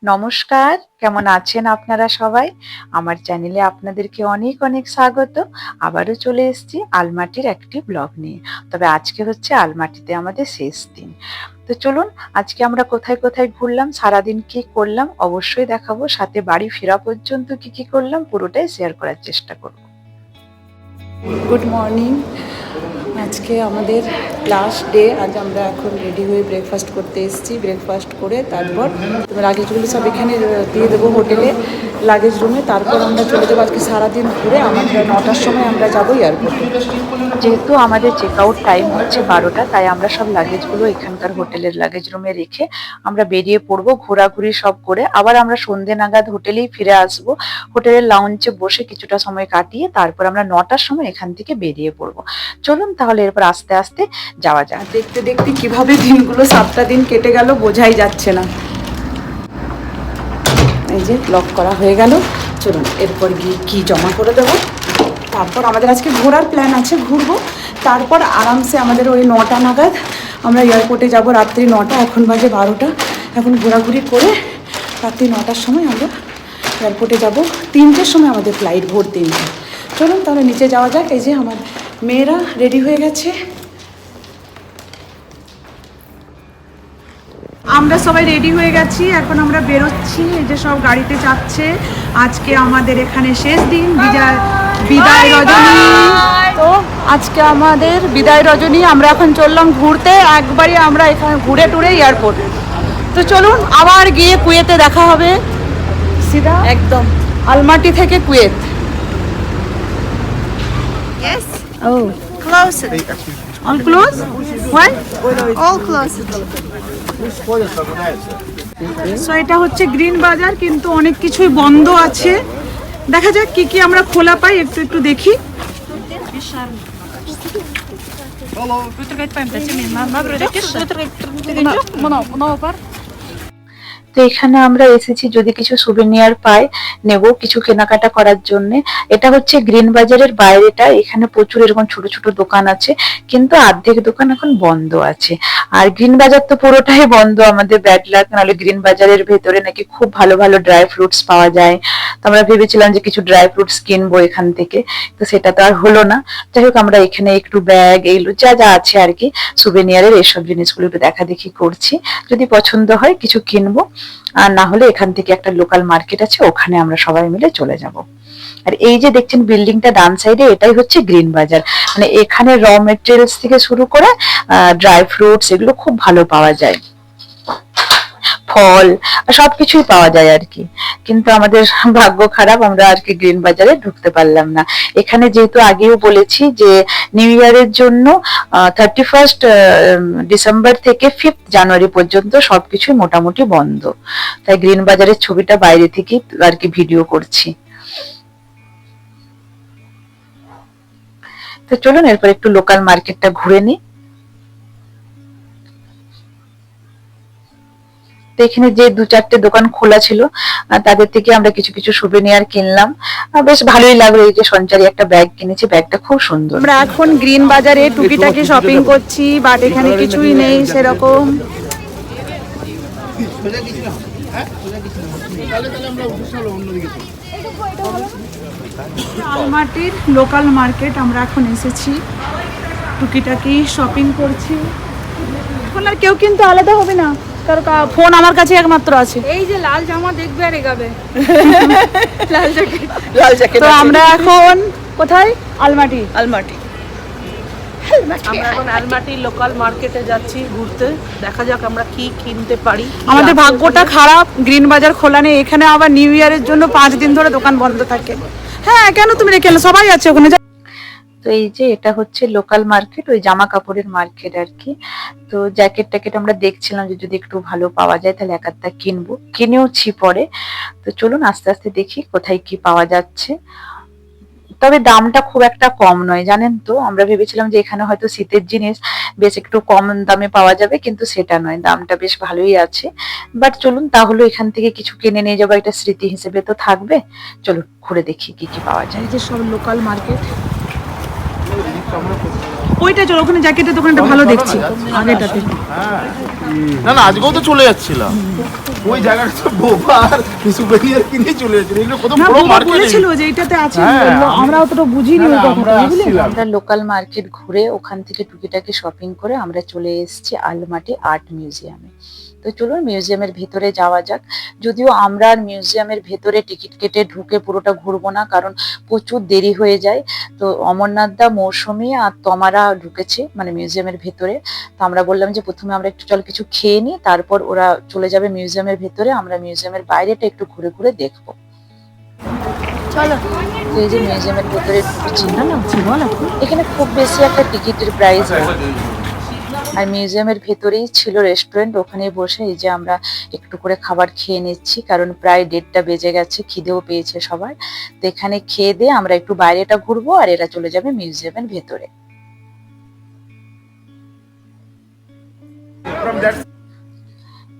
নমস্কার, কেমন আছেন আপনারা সবাই? আমার চ্যানেলে আপনাদেরকে অনেক অনেক স্বাগত। আবারও চলে এসেছি আলমাটির একটি ব্লগ নিয়ে। তবে আজকে হচ্ছে আলমাটিতে আমাদের শেষ দিন। তো চলুন আজকে আমরা কোথায় কোথায় ঘুরলাম, সারাদিন কি করলাম অবশ্যই দেখাবো। সাথে বাড়ি ফেরা পর্যন্ত কি কি করলাম পুরোটাই শেয়ার করার চেষ্টা করব। Good morning. আজকে আমাদের লাস্ট ডে। আজ আমরা এখন রেডি হয়ে ব্রেকফাস্ট করতে এসেছি। ব্রেকফাস্ট করে তারপর লাগেজগুলো সব এখানে দিয়ে দেবো হোটেলে লাগেজ রুমে। তারপর আমরা চলে যাবো। আজকে সারাদিন ঘুরে আমাদের 9টার সময় আমরা যাবো এয়ারপোর্টে। যেহেতু আমাদের চেক আউট টাইম হচ্ছে 12টা, তাই আমরা সব লাগেজগুলো এখানকার হোটেলের লাগেজ রুমে রেখে আমরা বেরিয়ে পড়বো ঘোরাঘুরি সব করে। আবার আমরা সন্ধ্যে নাগাদ হোটেলেই ফিরে আসবো। হোটেলের লাউঞ্জে বসে কিছুটা সময় কাটিয়ে তারপর আমরা 9টার সময় এখান থেকে বেরিয়ে পড়বো। চলুন তাহলে এরপর আস্তে আস্তে যাওয়া যাক। দেখতে দেখতে কিভাবে দিনগুলো 7টা দিন কেটে গেল বোঝাই যাচ্ছে না। এই যে লক করা হয়ে গেল। চলুন এরপর গিয়ে কি জমা করে দেবো। তারপর আমাদের আজকে ঘোরার প্ল্যান আছে, ঘুরবো। তারপর আরামসে আমাদের ওই 9টা নাগাদ আমরা এয়ারপোর্টে যাব। রাত্রি 9টা, এখন বাজে 12টা। এখন ঘোরাঘুরি করে রাত্রি 9টার সময় আমরা এয়ারপোর্টে যাব। 3টের সময় আমাদের ফ্লাইট, ভোর 3টে। চলুন তাহলে নিচে যাওয়া যাক। এই যে আমার মেয়েরা রেডি হয়ে গেছে। আমরা সবাই রেডি হয়ে গেছি, এখন আমরা বেরোচ্ছি। এই যে সব গাড়িতে যাচ্ছে। আজকে আমাদের এখানে শেষ দিন, বিদায় রজনী। তো আজকে আমাদের বিদায় রজনী। আমরা এখন চললাম ঘুরতে। একবারই আমরা এখানে ঘুরে টুরে এয়ারপোর্ট। তো চলুন আবার গিয়ে কুয়েতে দেখা হবে। সিধা একদম আলমাটি থেকে Kuwait. Yes, Oh, close it. all close? Why? All close it. So এটা হচ্ছে গ্রিন বাজার, কিন্তু অনেক কিছুই বন্ধ আছে। দেখা যাক কি কি আমরা খোলা পাই, একটু একটু দেখি। তো এখানে আমরা এসেছি যদি কিছু সুভেনিয়ার পাই নেব, কিছু কেনাকাটা করার জন্য। এটা হচ্ছে গ্রিন বাজারের বাইরেটা। এখানে প্রচুর এরকম ছোট ছোট দোকান আছে, কিন্তু অর্ধেক দোকান এখন বন্ধ আছে। আর গ্রিন বাজার তো পুরোটাই বন্ধ, আমাদের ব্যাড লাক। নাহলে গ্রিন বাজারের ভেতরে নাকি খুব ভালো ভালো ড্রাই ফ্রুটস পাওয়া যায়। তো আমরা ভেবেছিলাম যে কিছু ড্রাই ফ্রুটস কিনবো এখান থেকে, তো সেটা তো আর হলো না। যাই হোক আমরা এখানে একটু ব্যাগ, এইগুলো যা যা আছে আর কি সুভেনিয়ারের, এসব জিনিসগুলো একটু দেখা দেখি করছি। যদি পছন্দ হয় কিছু কিনবো, আর না হলে এখান থেকে একটা লোকাল মার্কেট আছে, ওখানে আমরা সবাই মিলে চলে যাব। আর এই যে দেখছেন বিল্ডিংটা ডান সাইডে, এটাই হচ্ছে গ্রিন বাজার। মানে এখানে র মেটেরিয়ালস থেকে শুরু করে ড্রাই ফ্রুটস এগুলো খুব ভালো পাওয়া যায়, ফল সবকিছুই পাওয়া যায় আর কি। কিন্তু আমাদের ভাগ্য খারাপ, আমরা আর কি গ্রিন বাজারে ঢুকতে পারলাম না। এখানে যেহেতু আগেও বলেছি যে নিউ ইয়ারের জন্য 31 ডিসেম্বর থেকে 5 জানুয়ারি পর্যন্ত সবকিছুই মোটামুটি বন্ধ, তাই গ্রিন বাজারের ছবিটা বাইরে থেকে আর কি ভিডিও করছি। তো চলুন এরপর একটু লোকাল মার্কেটটা ঘুরে নিই। তো এখানে যে 2-4টে দোকান খোলা ছিল, তাদের থেকে আমরা কিছু কিছু সুভেনিয়ার কিনলাম। বেশ ভালোই লাগলো। এই যে সঞ্চারী একটা ব্যাগ কিনেছি, ব্যাগটা খুব সুন্দর। আমরা এখন গ্রিন বাজারে টুকিটাকি শপিং করছি, বাট এখানে কিছুই নেই সেরকম। আলমাটির লোকাল মার্কেট আমরা এখন এসেছি, টুকিটাকি শপিং করছি। এখন আর কেউ কিন্তু আলাদা হবে না, কারণ ফোন আমার কাছে একমাত্র আছে। এই যে লাল জামা দেখবে আর এগাবে। লাল জ্যাকেট, লাল জ্যাকেট। তো আমরা এখন কোথায়? আলমাটি। আলমাটি। আমরা এখন আলমাটির লোকাল মার্কেটে যাচ্ছি ঘুরতে। দেখা যাক আমরা কি কিনতে পারি। আমাদের ভাগ্যটা খারাপ, গ্রিন বাজার খোলা নেই। এখানে আবার নিউ ইয়ারের জন্য 5 দিন ধরে দোকান বন্ধ থাকে। হ্যাঁ, কেন তুমি রেখে এলে? সবাই আছে ওখানে। তো এই যে এটা হচ্ছে লোকাল মার্কেট, ওই জামা কাপড়ের মার্কেট আর কি। তো জ্যাকেট ট্যাকেট আমরা দেখছিলাম যে যদি একটু ভালো পাওয়া যায় তাহলে এক আধটা কিনবো, কিনেওছি পরে। তো চলুন আস্তে আস্তে দেখি কোথায় কি পাওয়া যাচ্ছে। তবে দামটা খুব একটা কম নয়, জানেন তো। আমরা ভেবেছিলাম যে এখানে হয়তো শীতের জিনিস বেশ একটু কম দামে পাওয়া যাবে, কিন্তু সেটা নয়, দামটা বেশ ভালোই আছে। বাট চলুন তাহলে এখান থেকে কিছু কিনে নিয়ে যাবো, একটা স্মৃতি হিসেবে তো থাকবে। চলুন ঘুরে দেখি কি কি পাওয়া যায়। এই যে সব লোকাল মার্কেট। ওইটা চলো, ওখানে জ্যাকেটের দোকানটা ভালো দেখছি আগেটাতে। না না আজকেও তো চলে যাচ্ছিলাম ওই জায়গাটা তো বোবার সুভেনিয়ার কিনে চলে যাচ্ছিল এগুলো কত বড় মার্কেট বলেছিল যে এটাতে আছে হ্যাঁ, আমরা অতটা বুঝিনি ওই আমরা কথাটা বুঝলি আসছিলাম আমরা লোকাল মার্কেট ঘুরে ওখান থেকে টুকিটাকি শপিং করে আমরা চলে এসেছি আলমাটি আর্ট মিউজিয়ামে। তো চলুন মিউজিয়ামের ভেতরে যাওয়া যাক। যদিও আমরা আর মিউজিয়ামের ভেতরে টিকিট কেটে ঢুকে পুরোটা ঘুরবো না, কারণ প্রচুর দেরি হয়ে যায়। তো অমরনাথ দা, মৌসুমী আর তমারা ঢুকেছে মানে মিউজিয়ামের ভেতরে। তো আমরা বললাম যে প্রথমে আমরা একটু চল কিছু খেয়ে নিই, তারপর ওরা চলে যাবে মিউজিয়ামের ভেতরে, আমরা মিউজিয়ামের বাইরেটা একটু ঘুরে ঘুরে দেখবো। চলো। তো এই যে মিউজিয়ামের ভেতরে ঢুকছি না এখানে খুব বেশি একটা টিকিটের প্রাইস নেই। আর মিউজিয়ামের ভেতরেই ছিল রেস্টুরেন্ট, ওখানে বসে এই যে আমরা একটু করে খাবার খেয়ে নিচ্ছি, কারণ প্রায় 1:30টা বেজে গেছে, খিদেও পেয়েছে সবার। তো এখানে খেয়ে দিয়ে আমরা একটু বাইরেটা ঘুরবো আর এরা চলে যাবে মিউজিয়ামের ভেতরে।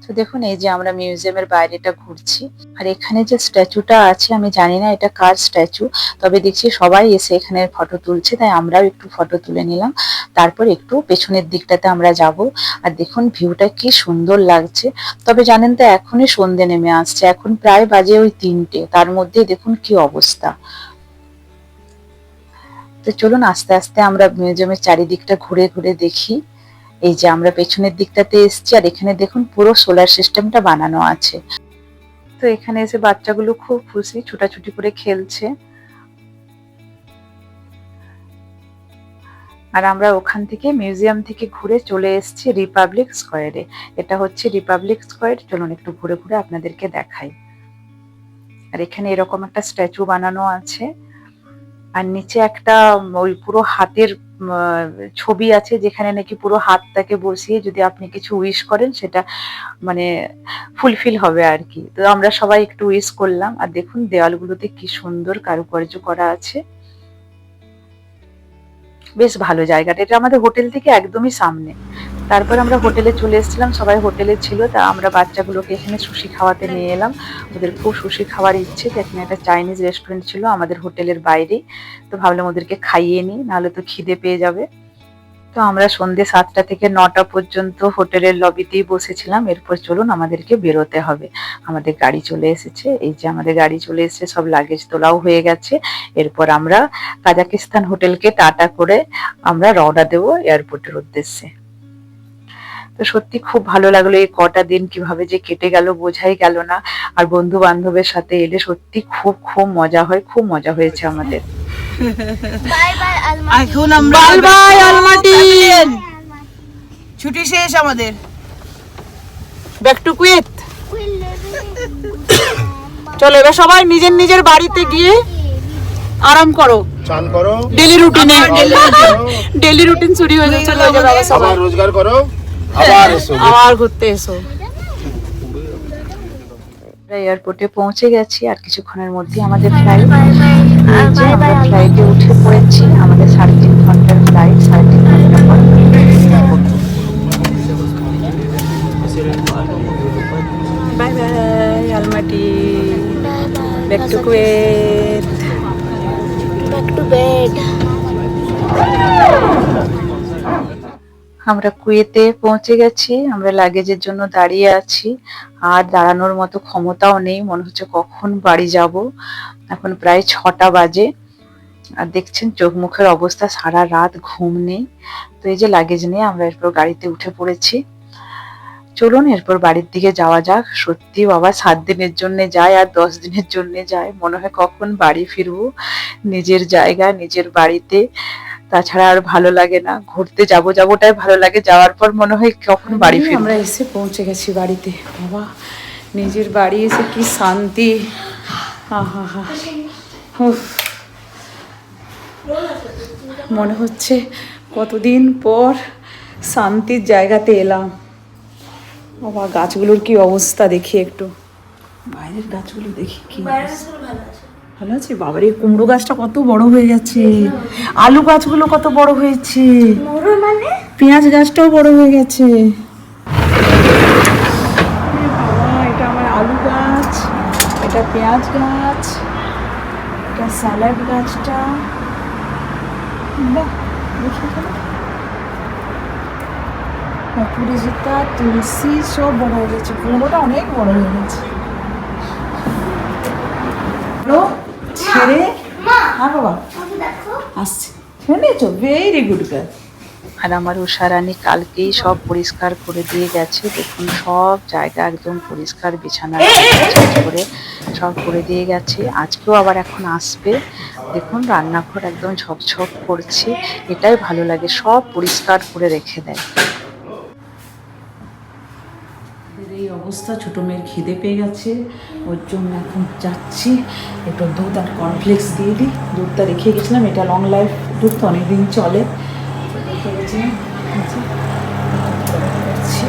তো দেখুন এই যে আমরা মিউজিয়ামের বাইরেটা ঘুরছি, আর এখানে যে স্ট্যাচুটা আছে আমি জানি না এটা কার স্ট্যাচু, তবে দেখছি সবাই এসে এখানে ফটো তুলছে, তাই আমরাও একটু ফটো তুলে নিলাম। তারপর একটু পেছনের দিকটাতে আমরা যাব। আর দেখুন ভিউটা কি সুন্দর লাগছে। তবে জানেন তো এখনই সন্ধে নেমে আসছে, এখন প্রায় বাজে ওই 3টে, তার মধ্যে দেখুন কি অবস্থা। তো চলুন আস্তে আস্তে আমরা মিউজিয়ামের চারিদিকটা ঘুরে ঘুরে দেখি। এই যে আমরা পেছনের দিকটাতে এসেছি, আর এখানে দেখুন পুরো সোলার সিস্টেমটা বানানো আছে। তো এখানে এসে বাচ্চাগুলো খুব খুশি, ছুটাছুটি করে খেলছে। আর আমরা ওখান থেকে মিউজিয়াম থেকে ঘুরে চলে এসেছি রিপাবলিক স্কোয়ারে। এটা হচ্ছে রিপাবলিক স্কোয়ার, চলুন একটু ঘুরে ঘুরে আপনাদেরকে দেখাই। আর এখানে এরকম একটা স্ট্যাচু বানানো আছে, আর নিচে একটা ওই পুরো হাতের ছবি আছে, যেখানে নাকি পুরো হাতটাকে বসিয়ে যদি আপনি কিছু উইশ করেন সেটা মানে ফুলফিল হবে আর কি। তো আমরা সবাই একটু উইশ করলাম। আর দেখুন দেওয়ালগুলোতে কি সুন্দর কারুকার্য করা আছে, বেশ ভালো জায়গাটা। এটা আমাদের হোটেল থেকে একদমই সামনে। তারপর আমরা হোটেলে চলে এসেছিলাম, সবাই হোটেলে ছিল, তা আমরা বাচ্চাগুলোকে এখানে সুশি খাওয়াতে নিয়ে এলাম। ওদের খুব সুশি খাওয়ার ইচ্ছে, তো এখানে একটা চাইনিজ রেস্টুরেন্ট ছিল আমাদের হোটেলের বাইরেই, তো ভাবলাম ওদেরকে খাইয়ে নিই, নাহলে তো খিদে পেয়ে যাবে। তো আমরা সন্ধ্যে 7টা থেকে 9টা পর্যন্ত হোটেলের লবিতেই বসেছিলাম। এরপর চলুন আমাদেরকে বেরোতে হবে, আমাদের গাড়ি চলে এসেছে। এই যে আমাদের গাড়ি চলে এসেছে, সব লাগেজ তোলাও হয়ে গেছে। এরপর আমরা কাজাকিস্তান হোটেলকে টাটা করে আমরা রওনা দেবো এয়ারপোর্টের উদ্দেশ্যে। তো সত্যি খুব ভালো লাগলো, এই কটা দিন কিভাবে যে কেটে গেল বোঝাই গেল না। আর বন্ধু বান্ধবের সাথে এলে সত্যি খুব খুব মজা হয়, খুব মজা হয়েছে আমাদের। এখন আমরা বাই বাই আলমাটি, ছুটি শেষ আমাদের, ব্যাক টু কুয়েত। চলো এবার সবাই নিজের নিজের বাড়িতে গিয়ে আরাম করো, চান করো, ডেলি রুটিনে ডেলি রুটিন শুরু হয়ে যাচ্ছে, আবার রোজগার করো, আবার এসো, আবার ঘুরতে এসো। এয়ারপোর্টে পৌঁছে গেছি, আর কিছুক্ষণের মধ্যে আমাদের ফ্লাইট। আমরা ফ্লাইটে উঠে পড়েছি, আমাদের 3.5 ঘন্টার ফ্লাইট। 3.5 ঘন্টা পর bye bye আলমাটি, back to Kuwait, back to bed. আমরা কুয়েতে পৌঁছে গেছি। আমরা লাগেজের জন্য দাঁড়িয়ে আছি, আর দাঁড়ানোর মতো ক্ষমতাও নেই, মনে হচ্ছে কখন বাড়ি যাব। এখন প্রায় 6টা বাজে, আর দেখছেন চোখ মুখের অবস্থা, সারা রাত ঘুম নেই। তো এই যে লাগেজ নিয়ে আমরা এরপর গাড়িতে উঠে পড়েছি। চলুন এরপর বাড়ির দিকে যাওয়া যাক। সত্যি বাবা 7 দিনের জন্য যায় আর 10 দিনের জন্য যায়, মনে হয় কখন বাড়ি ফিরবো নিজের জায়গা, নিজের বাড়িতে। তাছাড়া আর ভালো লাগে না, ঘুরতে যাবোটাই ভালো লাগে, যাওয়ার পর মনে হয় কখন বাড়ি ফিরবো। আমরা এসে পৌঁছে গেছি বাড়িতে। বাবা নিজের বাড়ি এসে কি শান্তি, আহা হা। মনে হচ্ছে কতদিন পর শান্তির জায়গাতে এলাম। বাবা গাছগুলোর কি অবস্থা দেখি একটু, বাইরের গাছগুলো দেখি কি ভালো আছে। বাবার এই কুমড়ো গাছটা কত বড় হয়ে গেছে, আলু গাছগুলো কত বড় হয়েছে, পেঁয়াজ গাছটাও বড় হয়ে গেছে। বাবা এটা আমার আলু গাছ, এটা পেঁয়াজ গাছ, এটা স্যালাড গাছটা। বাহ দেখি অপরাজিতা, তুলসী সব বড় হয়ে গেছে, কুমড়োটা অনেক বড় হয়ে গেছে। ছেড়ে হ্যাঁ বাবা আসছে, শুনেছো? Very good girl. আর আমার উষারানী কালকেই সব পরিষ্কার করে দিয়ে গেছে। দেখুন সব জায়গা একদম পরিষ্কার, বিছানা করে সব করে দিয়ে গেছে। আজকেও আবার এখন আসবে। দেখুন রান্নাঘর একদম ঝকঝক করছে, এটাই ভালো লাগে, সব পরিষ্কার করে রেখে দেয়। এই অবস্থা, ছোট মেয়ের খিদে পেয়ে গেছে, ওর জন্য এখন যাচ্ছি। একটু দুধ আর কর্নফ্লেক্স দিয়ে দিই। দুধটা রেখে গেছিলাম, এটা লং লাইফ দুধ, তো অনেকদিন চলে। রেখে গেছিলাম, যাচ্ছি।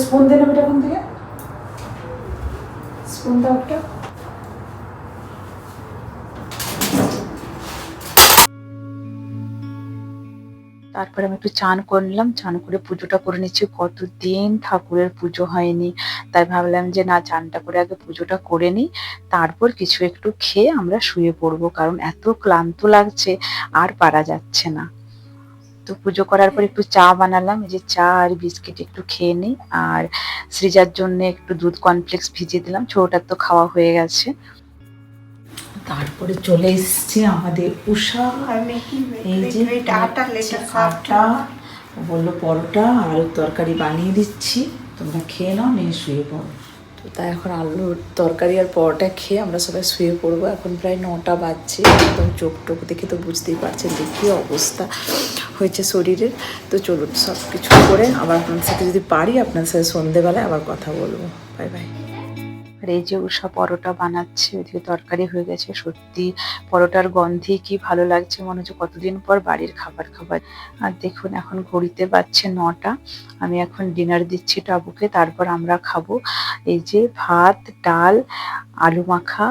স্পুন দিয়ে নেবে এখন থেকে, স্পুন দাও একটা। তারপরে আমি একটু চান করে নিলাম, চান করে পুজোটা করে নিচ্ছি। কতদিন ঠাকুরের পুজো হয়নি, তাই ভাবলাম যে না, চানটা করে আগে পুজোটা করে নিই, তারপর কিছু একটু খেয়ে আমরা শুয়ে পড়বো, কারণ এত ক্লান্ত লাগছে আর পারা যাচ্ছে না। তো পুজো করার পর একটু চা বানালাম, এই যে চা আর বিস্কিট একটু খেয়ে নিই। আর সৃজার জন্য একটু দুধ কর্নফ্লেক্স ভিজিয়ে দিলাম, ছোটটার তো খাওয়া হয়ে গেছে। তারপরে চলে এসেছি আমাদের উষা, এই যে আটা, বললো পরোটা আর আলুর তরকারি বানিয়ে দিচ্ছি, তোমরা খেয়ে নাও, নিয়ে শুয়ে পড়ো। তো তাই এখন আলুর তরকারি আর পরোটা খেয়ে আমরা সবাই শুয়ে পড়বো। এখন প্রায় 9টা বাজছে, একদম চোখ টোক দেখে তো বুঝতেই পারছেন যে কী অবস্থা হয়েছে শরীরের। তো চলুন সব কিছু করে আবার আপনার সাথে যদি পারি আপনার সাথে সন্ধেবেলায় আবার কথা বলবো। Bye bye. আর এই যে উষা পরোটা বানাচ্ছে, ওইদিকে তরকারি হয়ে গেছে। সত্যি পরোটার গন্ধে কি ভালো লাগছে, মনে হচ্ছে কতদিন পর বাড়ির খাবার খাবার। আর দেখুন এখন ঘড়িতে বাজছে 9টা, আমি এখন ডিনার দিচ্ছি টাবুকে, তারপর আমরা খাবো। এই যে ভাত, ডাল, আলু মাখা,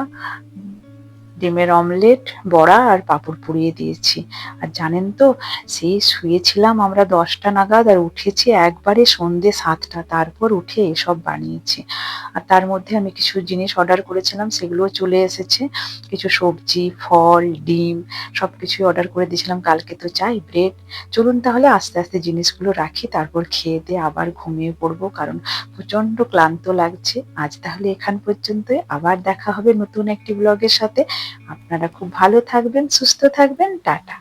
ডিমের অমলেট, বড়া আর পাঁপড় পুড়িয়ে দিয়েছি। আর জানেন তো, সেই শুয়েছিলাম আমরা 10টা নাগাদ, আর উঠেছি একবারে সন্ধ্যে 7টা, তারপর উঠে এসব বানিয়েছি। আর তার মধ্যে আমি কিছু জিনিস অর্ডার করেছিলাম, সেগুলোও চলে এসেছে। কিছু সবজি, ফল, ডিম সব কিছুই অর্ডার করে দিয়েছিলাম। কালকে তো চাই, ব্রেড। চলুন তাহলে আস্তে আস্তে জিনিসগুলো রাখি, তারপর খেয়ে দিয়ে আবার ঘুমিয়ে পড়বো, কারণ প্রচণ্ড ক্লান্ত লাগছে। আজ তাহলে এখান পর্যন্তই, আবার দেখা হবে নতুন একটি ব্লগের সাথে। আপনারা খুব ভালো থাকবেন, সুস্থ থাকবেন, টাটা।